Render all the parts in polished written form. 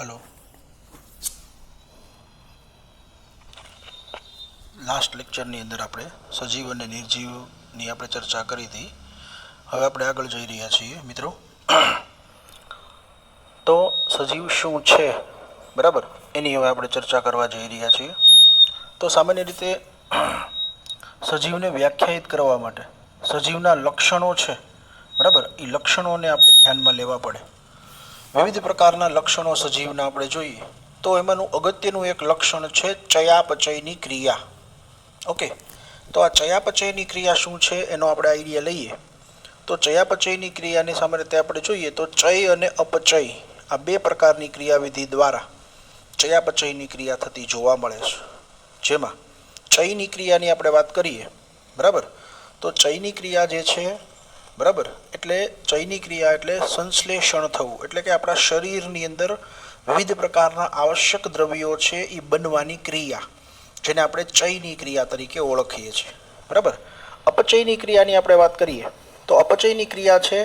Hello. Last લેક્ચરની અંદર આપણે સજીવ અને નિર્જીવની આપણે ચર્ચા કરી હતી. હવે આપણે આગળ જઈ રહ્યા છીએ મિત્રો. તો સજીવ શું છે, બરાબર, એની હવે આપણે ચર્ચા કરવા જઈ રહ્યા છીએ. તો સામાન્ય રીતે સજીવને વ્યાખ્યાયિત કરવા માટે સજીવના લક્ષણો છે, બરાબર, એ લક્ષણોને આપણે ધ્યાનમાં લેવા પડે. વિવિધ પ્રકારના લક્ષણો સજીવના આપણે જોઈએ તો એમાંનું અગત્યનું એક લક્ષણ છે ચયાપચયની ક્રિયા. ઓકે, તો આ ચયાપચયની ક્રિયા શું છે એનો આપણે આઈડિયા લઈએ. તો ચયાપચયની ક્રિયાની સામાન્ય રીતે આપણે જોઈએ તો ચય અને અપચય આ બે પ્રકારની ક્રિયાવિધિ દ્વારા ચયાપચયની ક્રિયા થતી જોવા મળે છે. જેમાં ચયની ક્રિયાની આપણે વાત કરીએ, બરાબર, તો ચયની ક્રિયા જે છે, બરાબર, એટલે ચયની ક્રિયા એટલે સંશ્લેષણ થવું, એટલે કે આપણા શરીરની અંદર વિવિધ પ્રકારના આવશ્યક દ્રવ્યો છે એ બનવાની ક્રિયા, જેને આપણે ચયની ક્રિયા તરીકે ઓળખીએ છીએ. બરાબર. અપચયની ક્રિયાની આપણે વાત કરીએ તો અપચયની ક્રિયા છે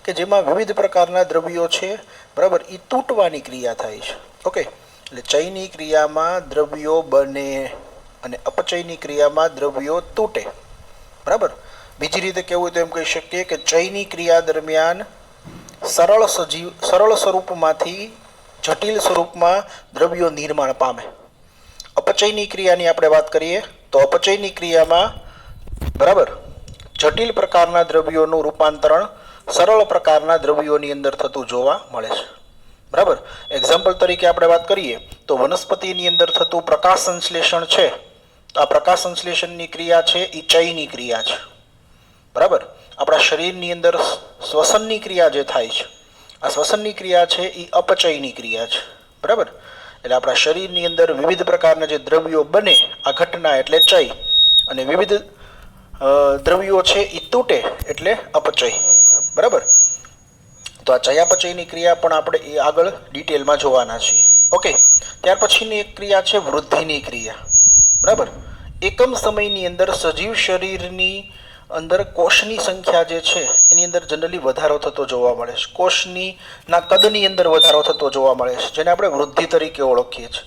કે જેમાં વિવિધ પ્રકારના દ્રવ્યો છે, બરાબર, એ તૂટવાની ક્રિયા થાય છે. ઓકે, એટલે ચયની ક્રિયામાં દ્રવ્યો બને અને અપચયની ક્રિયામાં દ્રવ્યો તૂટે. બરાબર. બીજી રીતે કહેવું હોય તો એમ કહી શકીએ કે ચયની ક્રિયા દરમિયાન સરળ સ્વરૂપમાંથી જટિલ સ્વરૂપમાં દ્રવ્યો નિર્માણ પામે. અપચયની ક્રિયાની આપણે વાત કરીએ તો અપચયની ક્રિયામાં, બરાબર, જટિલ પ્રકારના દ્રવ્યોનું રૂપાંતરણ સરળ પ્રકારના દ્રવ્યોની અંદર થતું જોવા મળે છે. બરાબર. એક્ઝામ્પલ તરીકે આપણે વાત કરીએ તો વનસ્પતિની અંદર થતું પ્રકાશ સંશ્લેષણ છે, તો આ પ્રકાશ સંશ્લેષણની ક્રિયા છે એ ચયની ક્રિયા છે. બરાબર. આપણા શરીરની અંદર શ્વસનની ક્રિયા જે થાય છે, આ શ્વસનની ક્રિયા છે એ અપચયની ક્રિયા છે. બરાબર. એટલે આપણા શરીરની અંદર વિવિધ પ્રકારના જે દ્રવ્યો બને, આ ઘટના એટલે ચય, અને વિવિધ દ્રવ્યો છે એ તૂટે એટલે અપચય. બરાબર. તો આ ચયાપચયની ક્રિયા પણ આપણે એ આગળ ડિટેલમાં જોવાના છીએ. ઓકે, ત્યાર પછીની એક ક્રિયા છે વૃદ્ધિની ક્રિયા. બરાબર. એકમ સમયની અંદર સજીવ શરીરની અંદર કોષની સંખ્યા જે છે એની અંદર જનરલી વધારો થતો જોવા મળે છે. કોષના કદની અંદર વધારો થતો જોવા મળે છે, જેને આપણે વૃદ્ધિ તરીકે ઓળખીએ છીએ.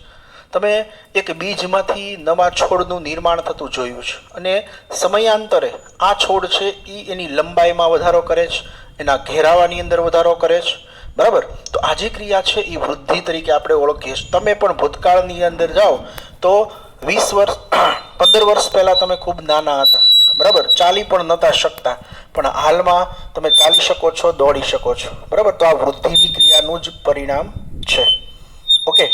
તમે એક બીજમાંથી નવા છોડનું નિર્માણ થતું જોયું છે, અને સમયાંતરે આ છોડ છે એ એની લંબાઈમાં વધારો કરે છે, એના ઘેરાવાની અંદર વધારો કરે છે. બરાબર. તો આ જે ક્રિયા છે એ વૃદ્ધિ તરીકે આપણે ઓળખીએ છીએ. તમે પણ ભૂતકાળની અંદર જાઓ તો 20 વર્ષ 15 વર્ષ પહેલા તમે ખૂબ નાના હતા, બરાબર, ચાલી પણ નહોતા શકતા, પણ હાલમાં તમે ચાલી શકો છો, દોડી શકો છો. બરાબર. તો આ વૃદ્ધિની ક્રિયાનું જ પરિણામ છે. ઓકે,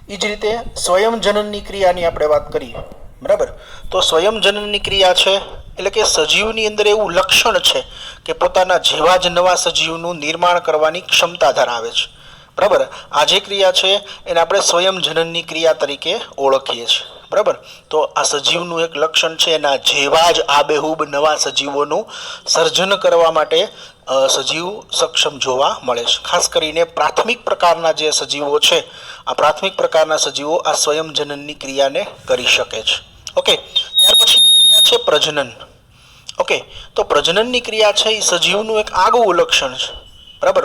એ જ રીતે સ્વયંજનનની ક્રિયાની આપણે વાત કરીએ. બરાબર. તો સ્વયંજનનની ક્રિયા છે એટલે કે સજીવની અંદર એવું લક્ષણ છે કે પોતાના જેવા જ નવા સજીવનું નિર્માણ કરવાની ક્ષમતા ધરાવે છે. બરાબર. આ જે ક્રિયા છે એને આપણે સ્વયંજનનની ક્રિયા તરીકે ઓળખીએ છીએ. બરાબર. તો આ સજીવનું એક લક્ષણ છે, એના જેવા જ આબેહૂબ નવા સજીવોનું સર્જન કરવા માટે સજીવ સક્ષમ જોવા મળે છે. ખાસ કરીને પ્રાથમિક પ્રકારના જે સજીવો છે, આ પ્રાથમિક પ્રકારના સજીવો આ સ્વયંજનનની ક્રિયાને કરી શકે છે. ઓકે, ત્યાર પછીની ક્રિયા છે પ્રજનન. ઓકે, તો પ્રજનનની ક્રિયા છે એ સજીવનું એક આગવું લક્ષણ છે. બરાબર.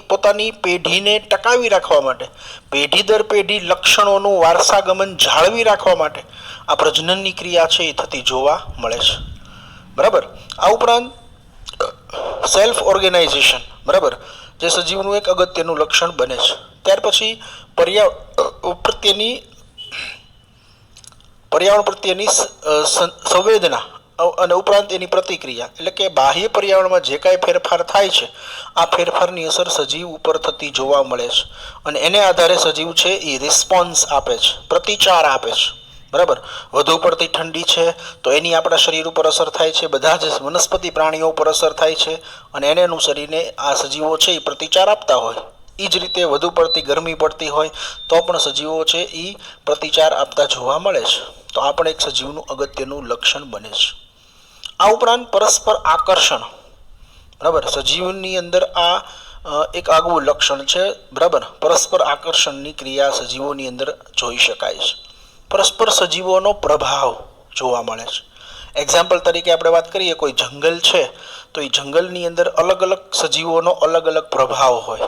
પોતાની પેઢીને ટકાવી રાખવા માટે, પેઢી દર પેઢી લક્ષણોનું વારસાગમન જાળવી રાખવા માટે આ પ્રજનનની ક્રિયા છે એ થતી જોવા મળે છે. બરાબર. આ ઉપરાંત સેલ્ફ ઓર્ગેનાઇઝેશન, બરાબર, જે સજીવનું એક અગત્યનું લક્ષણ બને છે. ત્યાર પછી પર્યાવરણ પ્રત્યેની સંવેદના અને ઉપરાંત એની પ્રતિક્રિયા, એટલે કે બાહ્ય પર્યાવરણમાં જે કાંઈ ફેરફાર થાય છે આ ફેરફારની અસર સજીવ ઉપર થતી જોવા મળે છે, અને એને આધારે સજીવ છે એ રિસ્પોન્સ આપે છે, પ્રતિચાર આપે છે. બરાબર. વધુ પડતી ઠંડી છે તો એની આપણા શરીર ઉપર અસર થાય છે, બધા જ વનસ્પતિ પ્રાણીઓ ઉપર અસર થાય છે, અને એને અનુસરીને આ સજીવો છે એ પ્રતિચાર આપતા હોય. એ જ રીતે વધુ પડતી ગરમી પડતી હોય તો પણ સજીવો છે એ પ્રતિચાર આપતા જોવા મળે છે. તો આ પણ એક સજીવનું અગત્યનું લક્ષણ બને છે. આ ઉપરાંત પરસ્પર આકર્ષણ, બરાબર, સજીવની અંદર આ એક આગવું લક્ષણ છે. બરાબર. પરસ્પર આકર્ષણની ક્રિયા સજીવોની અંદર જોઈ શકાય છે. પરસ્પર સજીવોનો પ્રભાવ જોવા મળે છે. એક્ઝામ્પલ તરીકે આપણે વાત કરીએ, કોઈ જંગલ છે તો એ જંગલની અંદર અલગ અલગ સજીવોનો અલગ અલગ પ્રભાવ હોય.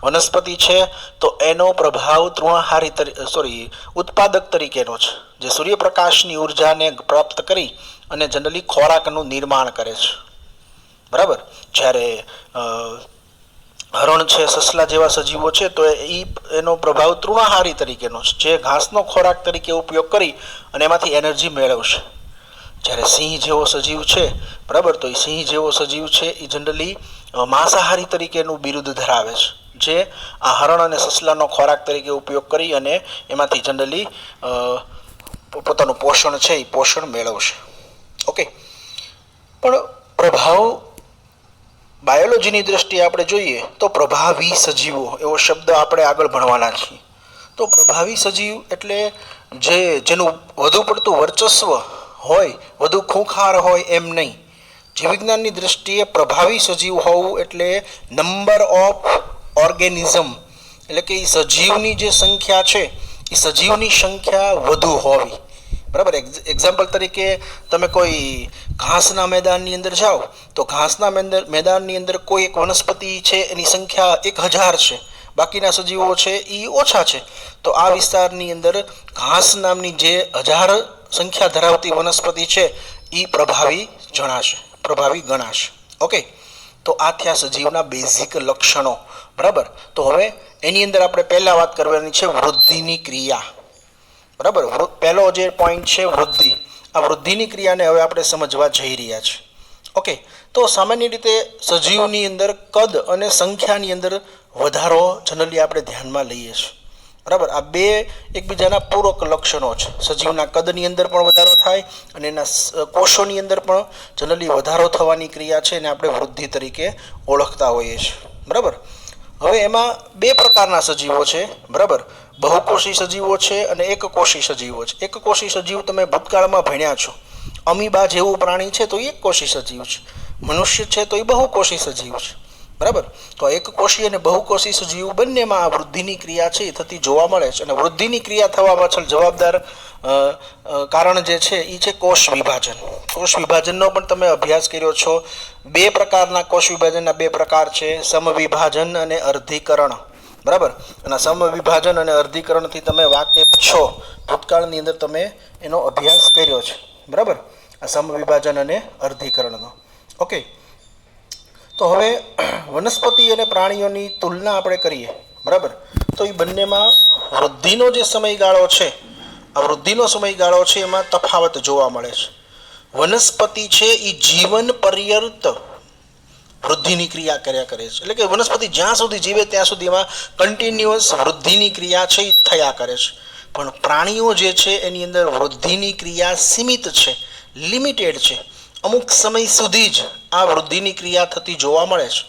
વનસ્પતિ છે તો એનો પ્રભાવ તૃણાહારી ઉત્પાદક તરીકેનો છે, જે સૂર્યપ્રકાશની ઉર્જાને પ્રાપ્ત કરી અને જનરલી ખોરાકનું નિર્માણ કરે છે. બરાબર. જ્યારે હરણ છે, સસલા જેવા સજીવો છે, તો એનો પ્રભાવ તૃણાહારી તરીકેનો છે, જે ઘાસનો ખોરાક તરીકે ઉપયોગ કરી અને એમાંથી એનર્જી મેળવશે. જ્યારે સિંહ જેવો સજીવ છે, બરાબર, તો એ સિંહ જેવો સજીવ છે એ જનરલી માંસાહારી તરીકેનું બિરુદ ધરાવે છે, જે આ હરણ અને સસલાનો ખોરાક તરીકે ઉપયોગ કરી અને એમાંથી જનરલી પોતાનું પોષણ છે એ પોષણ મેળવશે. ઓકે. પણ પ્રભાવ બાયોલોજીની દ્રષ્ટિએ આપણે જોઈએ તો પ્રભાવી સજીવો એવો શબ્દ આપણે આગળ ભણવાના છીએ. તો પ્રભાવી સજીવ એટલે જેનું વધુ પડતું વર્ચસ્વ હોય, વધુ ખૂંખાર હોય એમ નહીં. જીવવિજ્ઞાનની દ્રષ્ટિએ પ્રભાવી સજીવ હોવું એટલે નંબર ઓફ ઓર્ગેનિઝમ, એટલે કે એ સજીવની જે સંખ્યા છે એ સજીવની સંખ્યા વધુ હોવી. બરાબર. એક્ઝામ્પલ તરીકે તમે કોઈ ઘાસના મેદાનની અંદર જાઓ તો ઘાસના મેદાનની અંદર કોઈ એક વનસ્પતિ છે એની સંખ્યા 1000 છે, બાકીના સજીવો છે એ ઓછા છે, તો આ વિસ્તારની અંદર ઘાસ નામની જે 1000 સંખ્યા ધરાવતી વનસ્પતિ છે એ પ્રભાવી ગણાશે. ઓકે. તો આ થયા સજીવના બેઝિક લક્ષણો. બરાબર. તો હવે એની અંદર આપણે પહેલા વાત કરવાની છે વૃદ્ધિની ક્રિયા. બરાબર. પહેલો જે પોઈન્ટ છે વૃદ્ધિ. આ વૃદ્ધિની ક્રિયાને હવે આપણે સમજવા જઈ રહ્યા છીએ. ઓકે. તો સામાન્ય રીતે સજીવની અંદર કદ અને સંખ્યાની અંદર વધારો જનરલી આપણે ધ્યાનમાં લઈએ છીએ. બરાબર. આ બે એકબીજાના પૂરક લક્ષણો છે. સજીવના કદની અંદર પણ વધારો થાય અને એના કોષોની અંદર પણ જનરલી વધારો થવાની ક્રિયા છે એને આપણે વૃદ્ધિ તરીકે ઓળખતા હોઈએ છીએ. બરાબર. હવે એમાં બે પ્રકારના સજીવો છે. બરાબર. બહુકોષી સજીવો છે અને એકકોષી સજીવો છે. એકકોષી સજીવ તમે ભૂતકાળમાં ભણ્યા છો. અમીબા જેવું પ્રાણી છે તો એકકોષી સજીવ છે. મનુષ્ય છે તો એ બહુકોષી સજીવ છે. બરાબર. તો એકકોષી અને બહુકોષી સજીવ બંનેમાં આ વૃદ્ધિની ક્રિયા છે એ થતી જોવા મળે છે. અને વૃદ્ધિની ક્રિયા થવા પાછળ જવાબદાર કારણ જે છે એ છે કોષ વિભાજન. કોષ વિભાજનનો પણ તમે અભ્યાસ કર્યો છો. બે પ્રકારના કોષ વિભાજનના બે પ્રકાર છે, સમવિભાજન અને અર્ધીકરણ. બરાબર. અને સમવિભાજન અને અર્ધીકરણથી તમે વાકેફ છો. ભૂતકાળની અંદર તમે એનો અભ્યાસ કર્યો છે. બરાબર. આ સમવિભાજન અને અર્ધીકરણનો. ઓકે. તો હવે વનસ્પતિ અને પ્રાણીઓની તુલના આપણે કરીએ. બરાબર. તો એ બંનેમાં વૃદ્ધિનો જે સમયગાળો છે, આ વૃદ્ધિનો સમયગાળો છે એમાં તફાવત જોવા મળે છે. વનસ્પતિ છે એ જીવન પર્યંત વૃદ્ધિની ક્રિયા કર્યા કરે છે. એટલે કે વનસ્પતિ જ્યાં સુધી જીવે ત્યાં સુધી એમાં કન્ટિન્યુઅસ વૃદ્ધિની ક્રિયા છે એ થયા કરે છે. પણ પ્રાણીઓ જે છે એની અંદર વૃદ્ધિની ક્રિયા સીમિત છે, લિમિટેડ છે. અમુક સમય સુધી જ આ વૃદ્ધિની ક્રિયા થતી જોવા મળે છે.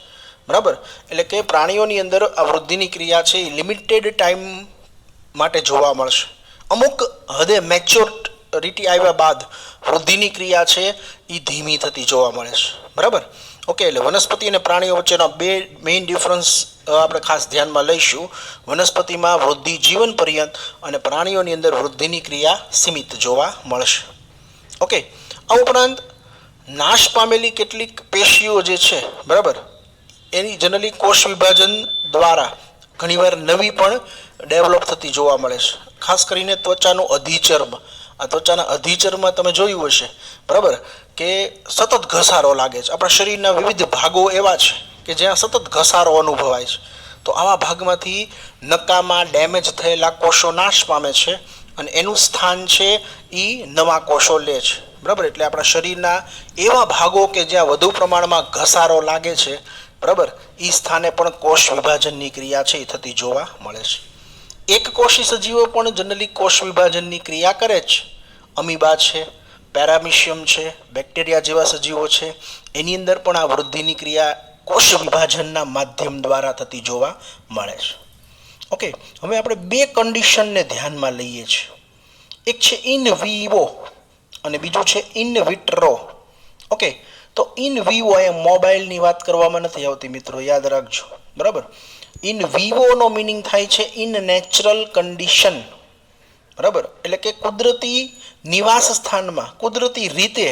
બરાબર. એટલે કે પ્રાણીઓની અંદર આ વૃદ્ધિની ક્રિયા છે એ લિમિટેડ ટાઈમ માટે જોવા મળશે. અમુક હદે મેચ્યોરિટી આવ્યા બાદ વૃદ્ધિની ક્રિયા છે એ ધીમી થતી જોવા મળે છે. બરાબર. ઓકે. એટલે વનસ્પતિ અને પ્રાણીઓ વચ્ચેનો બે મેઇન ડિફરન્સ આપણે ખાસ ધ્યાનમાં લઈશું. વનસ્પતિમાં વૃદ્ધિ જીવન પર્યંત અને પ્રાણીઓની અંદર વૃદ્ધિની ક્રિયા સીમિત જોવા મળશે. ઓકે. આ ઉપરાંત નાશ પામેલી કેટલીક પેશીઓ જે છે, બરાબર, એની જનરલી કોષ વિભાજન દ્વારા ઘણીવાર નવી પણ ડેવલપ થતી જોવા મળે છે. ખાસ કરીને ત્વચાનું અધિચર્મ. આ ત્વચાના અધિચર્મમાં તમે જોયું હશે, બરાબર, કે સતત ઘસારો લાગે છે. આપણા શરીરના વિવિધ ભાગો એવા છે કે જ્યાં સતત ઘસારો અનુભવાય છે. તો આવા ભાગમાંથી નકામાં ડેમેજ થયેલા કોષો નાશ પામે છે અને એનું સ્થાન છે એ નવા કોષો લે છે. બરાબર. એટલે આપણા શરીરના એવા ભાગો કે જ્યાં વધુ પ્રમાણમાં ઘસારો લાગે છે, બરાબર, એ સ્થાને પણ કોષ વિભાજનની ક્રિયા છે એ થતી જોવા મળે છે. એક કોષી સજીવો પણ જનરલી કોષ વિભાજનની ક્રિયા કરે છે. અમીબા છે, પેરામિશિયમ છે, બેક્ટેરિયા જેવા સજીવો છે, એની અંદર પણ આ વૃદ્ધિની ક્રિયા કોષ વિભાજનના માધ્યમ દ્વારા થતી જોવા મળે છે. ઓકે. હવે આપણે બે કન્ડિશનને ધ્યાનમાં લઈએ છીએ. એક છે ઇન વિવો અને બીજું છે ઇન વિટ્રો. ઓકે. તો ઇન વિવો એ મોબાઈલની વાત કરવામાં નથી આવતી મિત્રો, યાદ રાખજો. બરાબર. ઇન વિવોનો મિનિંગ થાય છે ઇન નેચરલ કન્ડિશન. બરાબર. એટલે કે કુદરતી નિવાસ સ્થાનમાં કુદરતી રીતે,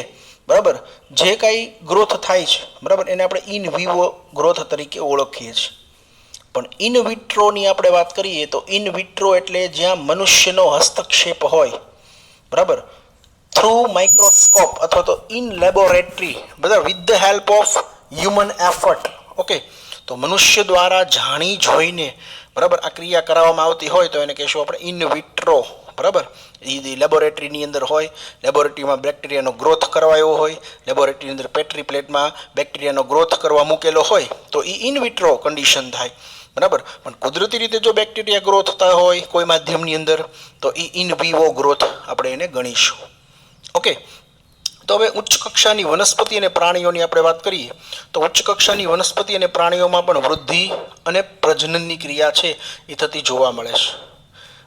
બરાબર, જે કાંઈ ગ્રોથ થાય છે, બરાબર, એને આપણે ઇન વિવો ગ્રોથ તરીકે ઓળખીએ છીએ. પણ ઇન વિટ્રોની આપણે વાત કરીએ તો ઇન વિટ્રો એટલે જ્યાં મનુષ્યનો હસ્તક્ષેપ હોય, બરાબર, થ્રુ માઇક્રોસ્કોપ અથવા તો ઇન લેબોરેટરી, બરાબર, with the help of human effort. Okay, તો મનુષ્ય દ્વારા જાણી જોઈને, બરાબર, આ ક્રિયા કરાવવામાં આવતી હોય તો એને કહેશું આપણે ઇન વિટ્રો. બરાબર, એ લેબોરેટરીની અંદર હોય, લેબોરેટરીમાં બેક્ટેરિયાનો ગ્રોથ કરવાયો હોય, લેબોરેટરીની અંદર પેટ્રી પ્લેટમાં બેક્ટેરિયાનો ગ્રોથ કરવા મૂકેલો હોય તો એ ઇન વિટ્રો કન્ડિશન થાય. બરાબર, પણ કુદરતી રીતે જો બેક્ટેરિયા ગ્રો થતા હોય કોઈ માધ્યમની અંદર તો એ ઇન વિવો ગ્રોથ આપણે એને ગણીશું. ઓકે, તો હવે ઉચ્ચ કક્ષાની વનસ્પતિ અને પ્રાણીઓની આપણે વાત કરીએ તો ઉચ્ચ કક્ષાની વનસ્પતિ અને પ્રાણીઓમાં પણ વૃદ્ધિ અને પ્રજનનની ક્રિયા છે એ થતી જોવા મળે છે.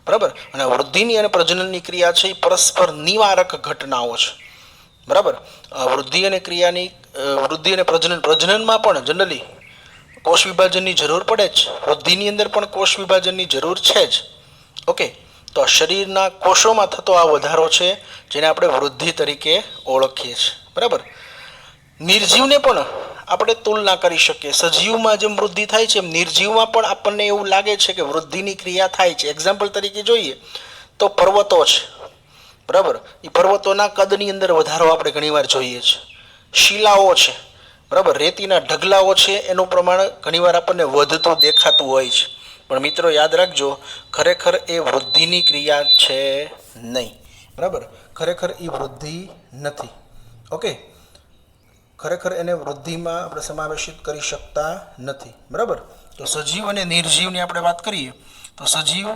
બરાબર, અને વૃદ્ધિની અને પ્રજનનની ક્રિયા છે એ પરસ્પર નિવારક ઘટનાઓ છે. બરાબર, વૃદ્ધિ અને પ્રજનનમાં પણ જનરલી કોષ વિભાજનની જરૂર પડે જ, વૃદ્ધિની અંદર પણ કોષ વિભાજનની જરૂર છે જ. ઓકે, તો શરીરના કોષોમાં થતો આ વધારો છે જેને આપણે વૃદ્ધિ તરીકે ઓળખીએ છીએ. બરાબર, નિર્જીવને પણ આપણે તુલના કરી શકીએ. સજીવમાં જેમ વૃદ્ધિ થાય છે એમ નિર્જીવમાં પણ આપણને એવું લાગે છે કે વૃદ્ધિની ક્રિયા થાય છે. એક્ઝામ્પલ તરીકે જોઈએ તો પર્વતો છે. બરાબર, એ પર્વતોના કદની અંદર વધારો આપણે ઘણીવાર જોઈએ છીએ. શિલાઓ છે, બરાબર, રેતીના ઢગલાઓ છે, એનું પ્રમાણ ઘણીવાર આપણને વધતું દેખાતું હોય છે. પણ મિત્રો યાદ રાખજો, ખરેખર એ વૃદ્ધિની ક્રિયા છે નહીં. બરાબર, ખરેખર એ વૃદ્ધિ નથી. ઓકે, ખરેખર એને વૃદ્ધિમાં આપણે સમાવેશિત કરી શકતા નથી. બરાબર, તો સજીવ અને નિર્જીવની આપણે વાત કરીએ તો સજીવ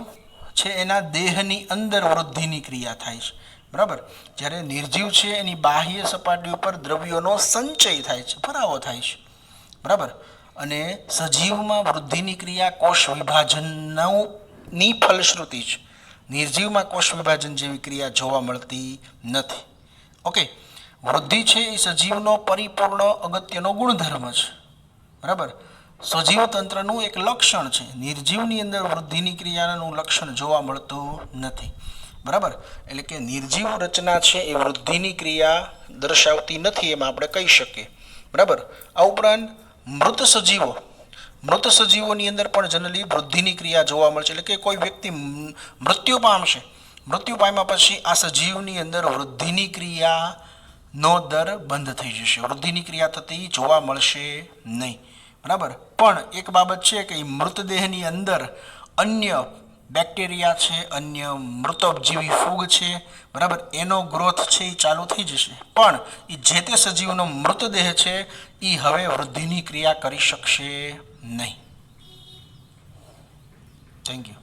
છે એના દેહની અંદર વૃદ્ધિની ક્રિયા થાય છે. બરાબર, જ્યારે નિર્જીવ છે એની બાહ્ય સપાટી ઉપર દ્રવ્યોનો સંચય થાય છે, ભરાવો થાય છે. બરાબર, અને સજીવમાં વૃદ્ધિની ક્રિયા કોષ વિભાજનની ફલશ્રુતિ છે. નિર્જીવમાં કોષ વિભાજન જેવી ક્રિયા જોવા મળતી નથી. ઓકે, વૃદ્ધિ છે એ સજીવનો પરિપૂર્ણ અગત્યનો ગુણધર્મ છે. બરાબર, સજીવ તંત્રનું એક લક્ષણ છે. નિર્જીવની અંદર વૃદ્ધિની ક્રિયાનું લક્ષણ જોવા મળતું નથી. બરાબર, એટલે કે નિર્જીવ રચના છે એ વૃદ્ધિની ક્રિયા દર્શાવતી નથી એમ આપણે કહી શકીએ. બરાબર, આ ઉપરાંત મૃત સજીવોની અંદર પણ જનરલી વૃદ્ધિની ક્રિયા જોવા મળશે. એટલે કે કોઈ વ્યક્તિ મૃત્યુ પામશે, મૃત્યુ પામ્યા પછી આ સજીવની અંદર વૃદ્ધિની ક્રિયાનો દર બંધ થઈ જશે, વૃદ્ધિની ક્રિયા થતી જોવા મળશે નહીં. બરાબર, પણ એક બાબત છે કે મૃતદેહની અંદર અન્ય બેક્ટેરિયા છે, અન્ય મૃતોપજીવી ફૂગ છે, બરાબર, એનો ગ્રોથ છે એ ચાલુ થઈ જશે, પણ એ જે તે સજીવનો મૃતદેહ છે એ હવે વૃદ્ધિની ક્રિયા કરી શકશે નહીં. Thank you.